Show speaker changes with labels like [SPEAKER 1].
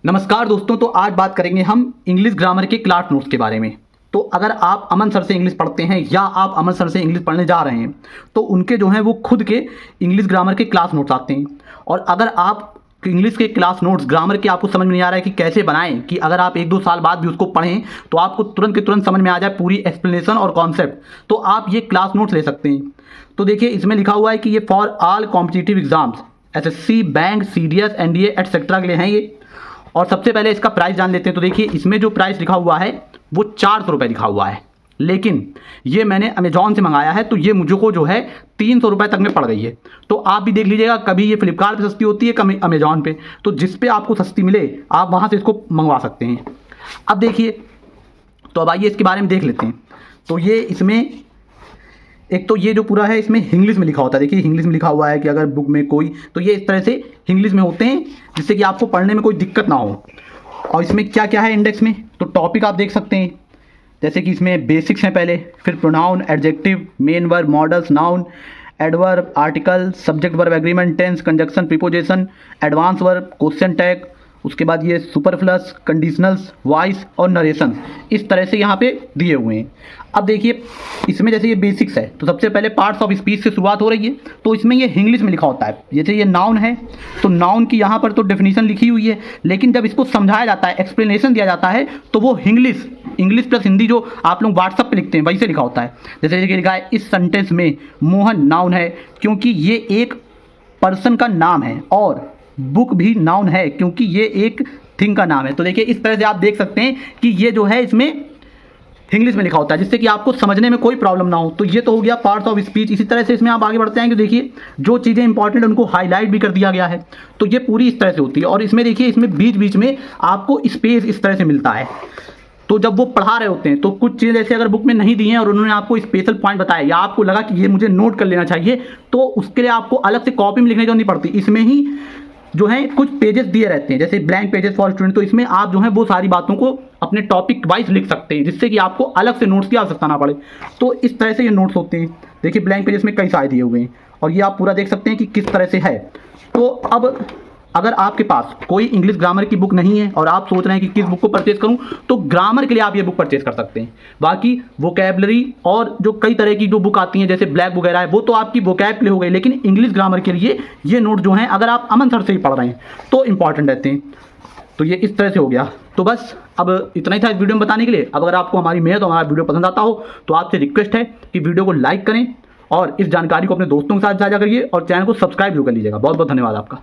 [SPEAKER 1] नमस्कार दोस्तों, तो आज बात करेंगे हम इंग्लिश ग्रामर के क्लास नोट्स के बारे में। तो अगर आप अमन सर से इंग्लिश पढ़ते हैं या आप अमन सर से इंग्लिश पढ़ने जा रहे हैं तो उनके जो हैं वो खुद के इंग्लिश ग्रामर के क्लास नोट्स आते हैं। और अगर आप इंग्लिश के क्लास नोट्स ग्रामर के आपको समझ में नहीं आ रहा है कि कैसे बनाएं, कि अगर आप 1-2 साल बाद भी उसको पढ़ें तो आपको तुरंत के तुरंत समझ में आ जाए पूरी एक्सप्लेनेशन और कॉन्सेप्ट, तो आप ये क्लास नोट्स ले सकते हैं। तो देखिए, इसमें लिखा हुआ है कि ये for all competitive exams, SSC, bank, CDS, NDA etcetera के लिए हैं ये। और सबसे पहले इसका प्राइस जान लेते हैं। तो देखिए, इसमें जो प्राइस लिखा हुआ है वो 400 रुपये लिखा हुआ है, लेकिन ये मैंने अमेजॉन से मंगाया है तो ये मुझको जो है 300 रुपये तक में पड़ गई है। तो आप भी देख लीजिएगा, कभी ये फ्लिपकार्ट पे सस्ती होती है, कभी अमेजॉन पे, तो जिस पे आपको सस्ती मिले आप वहाँ से इसको मंगवा सकते हैं। अब देखिए, तो अब आइए इसके बारे में देख लेते हैं। तो ये इसमें एक तो ये जो पूरा है इसमें इंग्लिश में लिखा होता है। देखिए, इंग्लिश में लिखा हुआ है कि अगर बुक में कोई, तो ये इस तरह से इंग्लिश में होते हैं जिससे कि आपको पढ़ने में कोई दिक्कत ना हो। और इसमें क्या क्या है इंडेक्स में, तो टॉपिक आप देख सकते हैं, जैसे कि इसमें बेसिक्स हैं पहले, फिर pronoun, adjective, main verb, modals, noun, adverb, article, subject verb agreement, tense, conjunction, preposition, advance verb, question tag, उसके बाद ये सुपरफ्लस, कंडीशनल्स, वॉइस और नरेशन, इस तरह से यहाँ पे दिए हुए हैं। अब देखिए, इसमें जैसे ये बेसिक्स है तो सबसे पहले पार्ट्स ऑफ स्पीच से शुरुआत हो रही है, तो इसमें ये इंग्लिश में लिखा होता है। जैसे ये नाउन है तो नाउन की यहाँ पर तो डेफिनेशन लिखी हुई है, लेकिन जब इसको समझाया जाता है, एक्सप्लेनेशन दिया जाता है, तो वो इंग्लिश प्लस हिंदी जो आप लोग व्हाट्सअप पे लिखते हैं वही से लिखा होता है। जैसे कि लिखा है, इस सेंटेंस में मोहन नाउन है क्योंकि ये एक पर्सन का नाम है, और बुक भी नाउन है क्योंकि ये एक थिंग का नाम है। तो देखिए, इस तरह से आप देख सकते हैं कि ये जो है इसमें इंग्लिश में लिखा होता है जिससे कि आपको समझने में कोई प्रॉब्लम ना हो। तो ये तो हो गया पार्ट्स ऑफ स्पीच। इसी तरह से इसमें आप आगे बढ़ते हैं कि देखिए, जो चीज़ें इंपॉर्टेंट उनको हाईलाइट भी कर दिया गया है, तो ये पूरी इस तरह से होती है। और इसमें देखिए, इसमें बीच बीच में आपको स्पेस इस तरह से मिलता है। तो जब वो पढ़ा रहे होते हैं तो कुछ चीज़ें जैसे अगर बुक में नहीं दी हैं और उन्होंने आपको स्पेशल पॉइंट बताया या आपको लगा कि ये मुझे नोट कर लेना चाहिए, तो उसके लिए आपको अलग से कॉपी में लिखने की नहीं पड़ती। इसमें ही जो है कुछ पेजेस दिए रहते हैं, जैसे ब्लैंक पेजेस फॉर स्टूडेंट, तो इसमें आप जो है वो सारी बातों को अपने टॉपिक वाइज लिख सकते हैं जिससे कि आपको अलग से नोट्स की आवश्यकता ना पड़े। तो इस तरह से ये नोट्स होते हैं। देखिए, ब्लैंक पेजेस में कई सारे दिए हुए हैं और ये आप पूरा देख सकते हैं कि किस तरह से है। तो अब अगर आपके पास कोई इंग्लिश ग्रामर की बुक नहीं है और आप सोच रहे हैं कि किस बुक को परचेज करूं, तो ग्रामर के लिए आप ये बुक परचेज कर सकते हैं। बाकी वोकैबलरी और जो कई तरह की जो बुक आती हैं जैसे ब्लैक वगैरह है, वो तो आपकी वोकैब के लिए हो गई, लेकिन इंग्लिश ग्रामर के लिए ये नोट जो हैं अगर आप अमन सर से ही पढ़ रहे हैं तो इंपॉर्टेंट रहते हैं। तो ये इस तरह से हो गया। तो बस अब इतना ही था इस वीडियो में बताने के लिए। अब अगर आपको हमारी मेहनत और हमारा वीडियो पसंद आता हो तो आपसे रिक्वेस्ट है कि वीडियो को लाइक करें और इस जानकारी को अपने दोस्तों के साथ साझा करिए और चैनल को सब्सक्राइब जरूर कर लीजिएगा। बहुत बहुत धन्यवाद आपका।